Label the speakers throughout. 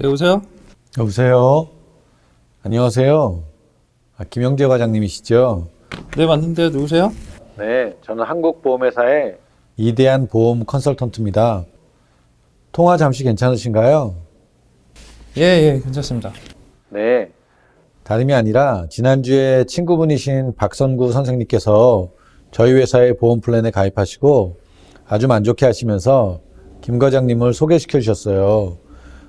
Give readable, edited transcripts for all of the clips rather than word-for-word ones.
Speaker 1: 네, 여보세요?
Speaker 2: 여보세요? 안녕하세요. 김영재 과장님이시죠?
Speaker 1: 네, 맞는데요. 누구세요?
Speaker 2: 네, 저는 한국보험회사의 이대한 보험 컨설턴트입니다. 통화 잠시 괜찮으신가요?
Speaker 1: 예, 괜찮습니다.
Speaker 2: 네. 다름이 아니라 지난주에 친구분이신 박선구 선생님께서 저희 회사의 보험 플랜에 가입하시고 아주 만족해 하시면서 김 과장님을 소개시켜 주셨어요.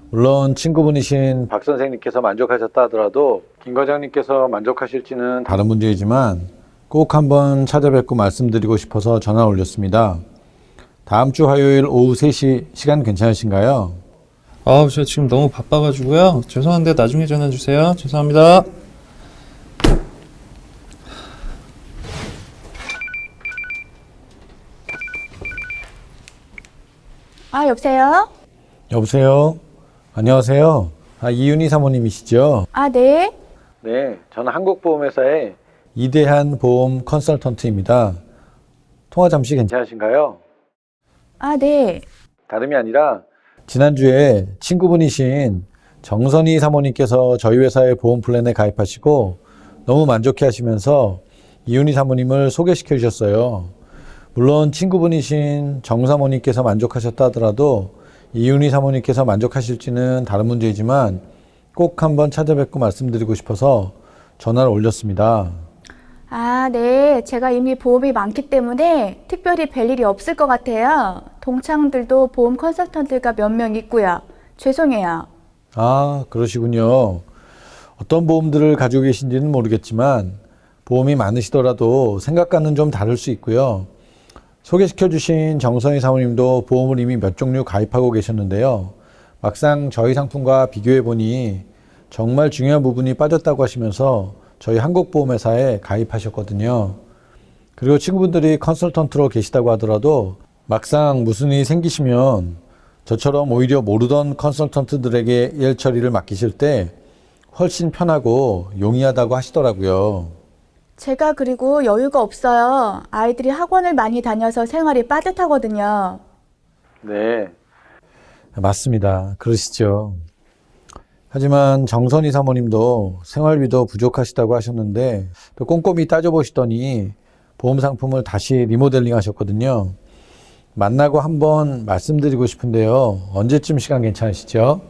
Speaker 2: 물론 친구분이신 박 선생님께서 만족하셨다 하더라도 김 과장님께서 만족하실지는 다른 문제이지만 꼭 한번 찾아뵙고 말씀드리고 싶어서 전화 올렸습니다. 다음 주 화요일 오후 3시 시간 괜찮으신가요?
Speaker 1: 저 지금 너무 바빠가지고요. 죄송한데 나중에 전화 주세요. 죄송합니다.
Speaker 3: 여보세요?
Speaker 2: 여보세요? 안녕하세요. 이윤희 사모님이시죠?
Speaker 3: 네.
Speaker 2: 네, 저는 한국보험회사의 이대한 보험 컨설턴트입니다. 통화 잠시 괜찮으신가요?
Speaker 3: 네.
Speaker 2: 다름이 아니라 지난주에 친구분이신 정선희 사모님께서 저희 회사의 보험 플랜에 가입하시고 너무 만족해 하시면서 이윤희 사모님을 소개시켜 주셨어요. 물론 친구분이신 정 사모님께서 만족하셨다 하더라도 이윤희 사모님께서 만족하실지는 다른 문제이지만 꼭 한번 찾아뵙고 말씀드리고 싶어서 전화를 올렸습니다.
Speaker 3: 네. 제가 이미 보험이 많기 때문에 특별히 뵐 일이 없을 것 같아요. 동창들도 보험 컨설턴트가 몇 명 있고요. 죄송해요.
Speaker 2: 그러시군요. 어떤 보험들을 가지고 계신지는 모르겠지만 보험이 많으시더라도 생각과는 좀 다를 수 있고요. 소개시켜 주신 정선희 사모님도 보험을 이미 몇 종류 가입하고 계셨는데요. 막상 저희 상품과 비교해 보니 정말 중요한 부분이 빠졌다고 하시면서 저희 한국보험회사에 가입하셨거든요. 그리고 친구분들이 컨설턴트로 계시다고 하더라도 막상 무슨 일이 생기시면 저처럼 오히려 모르던 컨설턴트들에게 일 처리를 맡기실 때 훨씬 편하고 용이하다고 하시더라고요.
Speaker 3: 제가 그리고 여유가 없어요. 아이들이 학원을 많이 다녀서 생활이 빠듯하거든요.
Speaker 2: 네. 맞습니다. 그러시죠. 하지만 정선희 사모님도 생활비도 부족하시다고 하셨는데 또 꼼꼼히 따져보시더니 보험 상품을 다시 리모델링 하셨거든요. 만나고 한번 말씀드리고 싶은데요. 언제쯤 시간 괜찮으시죠?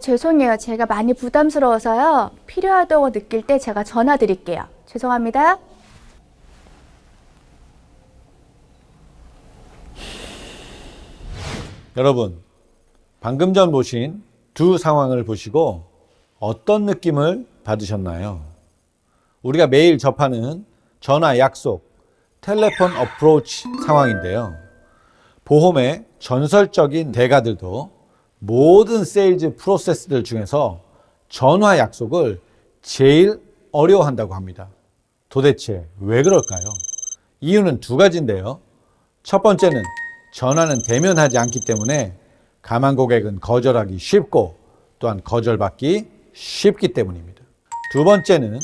Speaker 3: 죄송해요. 제가 많이 부담스러워서요. 필요하다고 느낄 때 제가 전화 드릴게요. 죄송합니다.
Speaker 2: 여러분, 방금 전 보신 두 상황을 보시고 어떤 느낌을 받으셨나요? 우리가 매일 접하는 전화 약속, 텔레폰 어프로치 상황인데요. 보험의 전설적인 대가들도 모든 세일즈 프로세스들 중에서 전화 약속을 제일 어려워한다고 합니다. 도대체 왜 그럴까요? 이유는 두 가지인데요. 첫 번째는 전화는 대면하지 않기 때문에 가만 고객은 거절하기 쉽고 또한 거절받기 쉽기 때문입니다. 두 번째는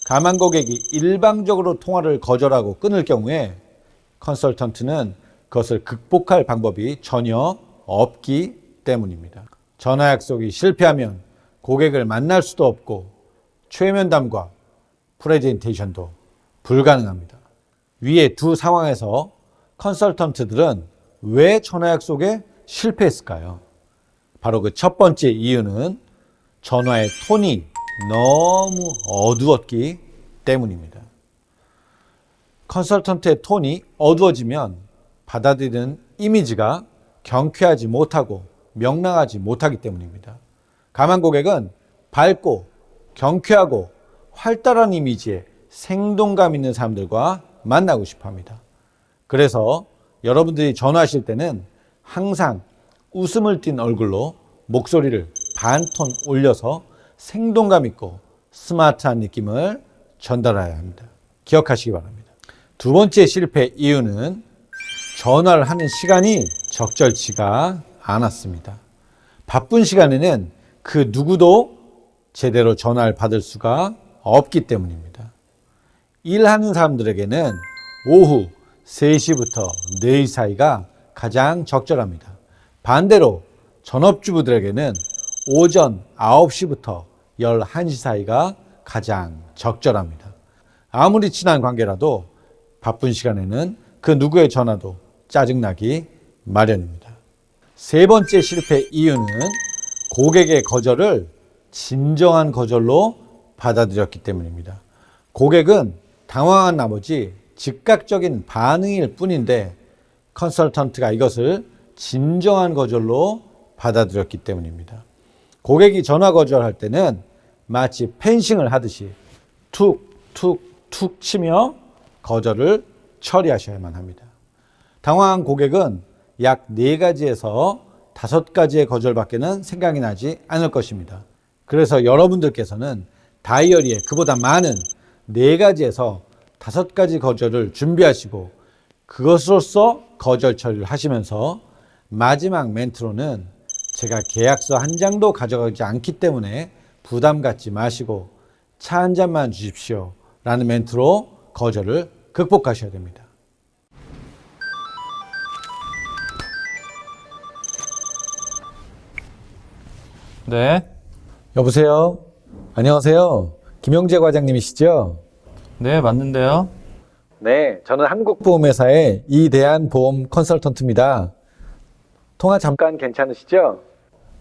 Speaker 2: 가만 고객이 일방적으로 통화를 거절하고 끊을 경우에 컨설턴트는 그것을 극복할 방법이 전혀 없기 때문입니다. 전화 약속이 실패하면 고객을 만날 수도 없고 최면담과 프레젠테이션도 불가능합니다. 위의 두 상황에서 컨설턴트들은 왜 전화 약속에 실패했을까요? 바로 그 첫 번째 이유는 전화의 톤이 너무 어두웠기 때문입니다. 컨설턴트의 톤이 어두워지면 받아들이는 이미지가 경쾌하지 못하고 명랑하지 못하기 때문입니다. 가만 고객은 밝고 경쾌하고 활달한 이미지의 생동감 있는 사람들과 만나고 싶어 합니다. 그래서 여러분들이 전화하실 때는 항상 웃음을 띤 얼굴로 목소리를 반톤 올려서 생동감 있고 스마트한 느낌을 전달해야 합니다. 기억하시기 바랍니다. 두 번째 실패 이유는 전화를 하는 시간이 적절치가 않았습니다. 바쁜 시간에는 그 누구도 제대로 전화를 받을 수가 없기 때문입니다. 일하는 사람들에게는 오후 3시부터 4시 사이가 가장 적절합니다. 반대로 전업주부들에게는 오전 9시부터 11시 사이가 가장 적절합니다. 아무리 친한 관계라도 바쁜 시간에는 그 누구의 전화도 짜증나기 마련입니다. 세 번째 실패 이유는 고객의 거절을 진정한 거절로 받아들였기 때문입니다. 고객은 당황한 나머지 즉각적인 반응일 뿐인데 컨설턴트가 이것을 진정한 거절로 받아들였기 때문입니다. 고객이 전화 거절할 때는 마치 펜싱을 하듯이 툭툭툭 치며 거절을 처리하셔야만 합니다. 당황한 고객은 약 4가지에서 5가지의 거절밖에는 생각이 나지 않을 것입니다. 그래서 여러분들께서는 다이어리에 그보다 많은 4가지에서 5가지 거절을 준비하시고 그것으로써 거절 처리를 하시면서 마지막 멘트로는 제가 계약서 한 장도 가져가지 않기 때문에 부담 갖지 마시고 차 한 잔만 주십시오 라는 멘트로 거절을 극복하셔야 됩니다.
Speaker 1: 네.
Speaker 2: 여보세요? 안녕하세요. 김영재 과장님이시죠?
Speaker 1: 네, 맞는데요.
Speaker 2: 네, 저는 한국보험회사의 이대한보험 컨설턴트입니다. 통화 잠깐 괜찮으시죠?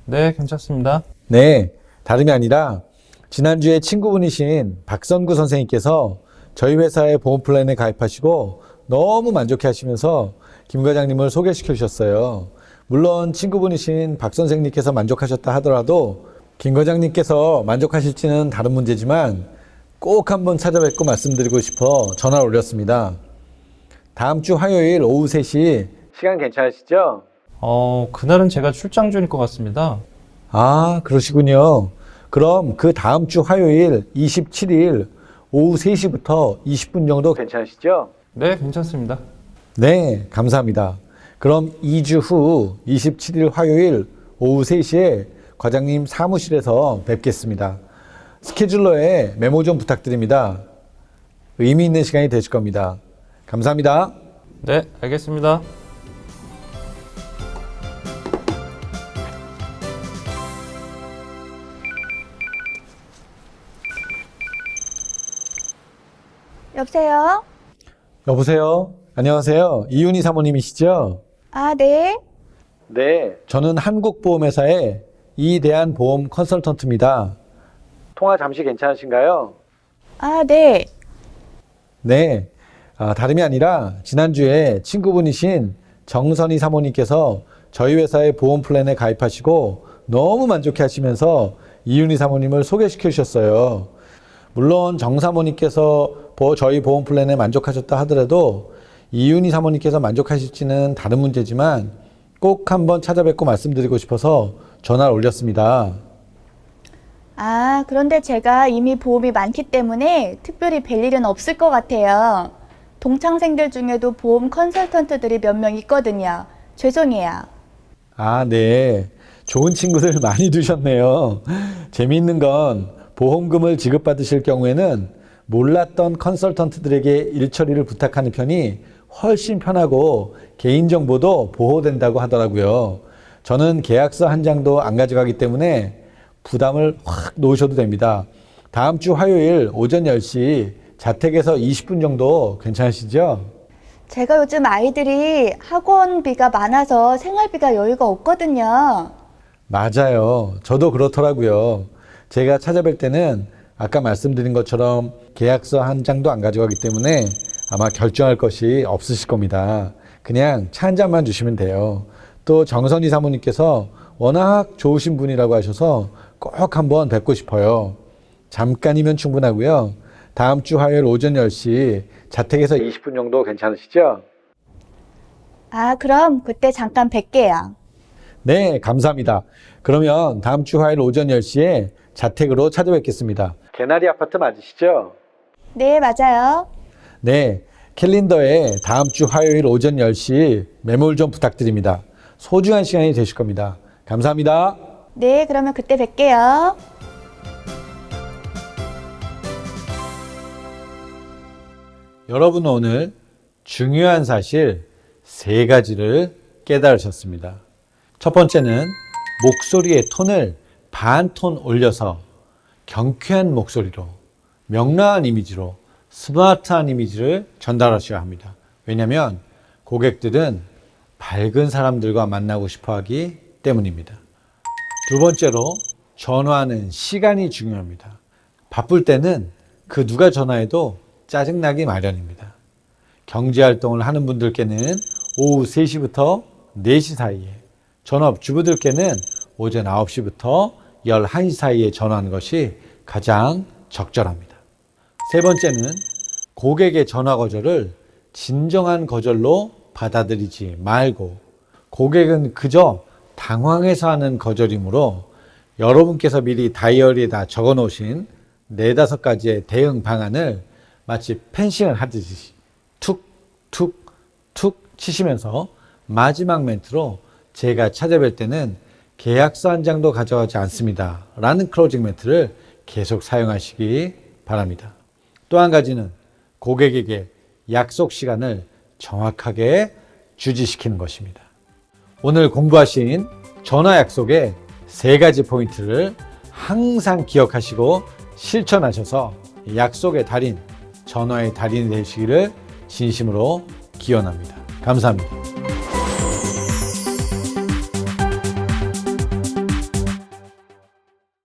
Speaker 1: 네, 괜찮습니다.
Speaker 2: 네, 다름이 아니라 지난주에 친구분이신 박선구 선생님께서 저희 회사의 보험 플랜에 가입하시고 너무 만족해 하시면서 김 과장님을 소개시켜 주셨어요. 물론 친구분이신 박 선생님께서 만족하셨다 하더라도 김 과장님께서 만족하실지는 다른 문제지만 꼭 한번 찾아뵙고 말씀드리고 싶어 전화를 올렸습니다. 다음 주 화요일 오후 3시 시간 괜찮으시죠?
Speaker 1: 그날은 제가 출장 중일 것 같습니다.
Speaker 2: 아, 그러시군요. 그럼 그 다음 주 화요일 27일 오후 3시부터 20분 정도 괜찮으시죠?
Speaker 1: 네, 괜찮습니다.
Speaker 2: 네, 감사합니다. 그럼 2주 후 27일 화요일 오후 3시에 과장님 사무실에서 뵙겠습니다. 스케줄러에 메모 좀 부탁드립니다. 의미 있는 시간이 되실 겁니다. 감사합니다.
Speaker 1: 네, 알겠습니다.
Speaker 3: 여보세요?
Speaker 2: 여보세요? 안녕하세요. 이윤희 사모님이시죠?
Speaker 3: 아, 네.
Speaker 2: 네. 저는 한국보험회사의 이대한보험 컨설턴트입니다. 통화 잠시 괜찮으신가요?
Speaker 3: 아, 네.
Speaker 2: 네. 다름이 아니라 지난주에 친구분이신 정선희 사모님께서 저희 회사의 보험 플랜에 가입하시고 너무 만족해 하시면서 이윤희 사모님을 소개시켜 주셨어요. 물론 정 사모님께서 저희 보험 플랜에 만족하셨다 하더라도 이윤희 사모님께서 만족하실지는 다른 문제지만 꼭 한번 찾아뵙고 말씀드리고 싶어서 전화를 올렸습니다.
Speaker 3: 아, 그런데 제가 이미 보험이 많기 때문에 특별히 뵐 일은 없을 것 같아요. 동창생들 중에도 보험 컨설턴트들이 몇 명 있거든요. 죄송해요.
Speaker 2: 아, 네. 좋은 친구들 많이 두셨네요. 재미있는 건 보험금을 지급받으실 경우에는 몰랐던 컨설턴트들에게 일처리를 부탁하는 편이 훨씬 편하고 개인정보도 보호된다고 하더라고요. 저는 계약서 한 장도 안 가져가기 때문에 부담을 확 놓으셔도 됩니다. 다음 주 화요일 오전 10시 자택에서 20분 정도 괜찮으시죠?
Speaker 3: 제가 요즘 아이들이 학원비가 많아서 생활비가 여유가 없거든요.
Speaker 2: 맞아요. 저도 그렇더라고요. 제가 찾아뵐 때는 아까 말씀드린 것처럼 계약서 한 장도 안 가져가기 때문에 아마 결정할 것이 없으실 겁니다. 그냥 차 한 잔만 주시면 돼요. 또 정선희 사모님께서 워낙 좋으신 분이라고 하셔서 꼭 한번 뵙고 싶어요. 잠깐이면 충분하고요. 다음 주 화요일 오전 10시 자택에서 20분 정도 괜찮으시죠?
Speaker 3: 아, 그럼 그때 잠깐 뵐게요.
Speaker 2: 네, 감사합니다. 그러면 다음 주 화요일 오전 10시에 자택으로 찾아뵙겠습니다. 개나리 아파트 맞으시죠?
Speaker 3: 네, 맞아요.
Speaker 2: 네, 캘린더에 다음 주 화요일 오전 10시 메모를 좀 부탁드립니다. 소중한 시간이 되실 겁니다. 감사합니다.
Speaker 3: 네, 그러면 그때 뵐게요.
Speaker 2: 여러분은 오늘 중요한 사실 3가지를 깨달으셨습니다. 첫 번째는 목소리의 톤을 반 톤 올려서 경쾌한 목소리로 명랑한 이미지로 스마트한 이미지를 전달하셔야 합니다. 왜냐하면 고객들은 밝은 사람들과 만나고 싶어 하기 때문입니다. 두 번째로 전화하는 시간이 중요합니다. 바쁠 때는 그 누가 전화해도 짜증나기 마련입니다. 경제활동을 하는 분들께는 오후 3시부터 4시 사이에, 전업주부들께는 오전 9시부터 11시 사이에 전화하는 것이 가장 적절합니다. 세 번째는 고객의 전화 거절을 진정한 거절로 받아들이지 말고, 고객은 그저 당황해서 하는 거절이므로 여러분께서 미리 다이어리에다 적어 놓으신 4-5가지의 대응 방안을 마치 펜싱을 하듯이 툭툭툭 치시면서 마지막 멘트로 제가 찾아뵐 때는 계약서 한 장도 가져가지 않습니다 라는 클로징 멘트를 계속 사용하시기 바랍니다. 또 한 가지는 고객에게 약속 시간을 정확하게 주지시키는 것입니다. 오늘 공부하신 전화 약속의 3가지 포인트를 항상 기억하시고 실천하셔서 약속의 달인, 전화의 달인이 되시기를 진심으로 기원합니다. 감사합니다.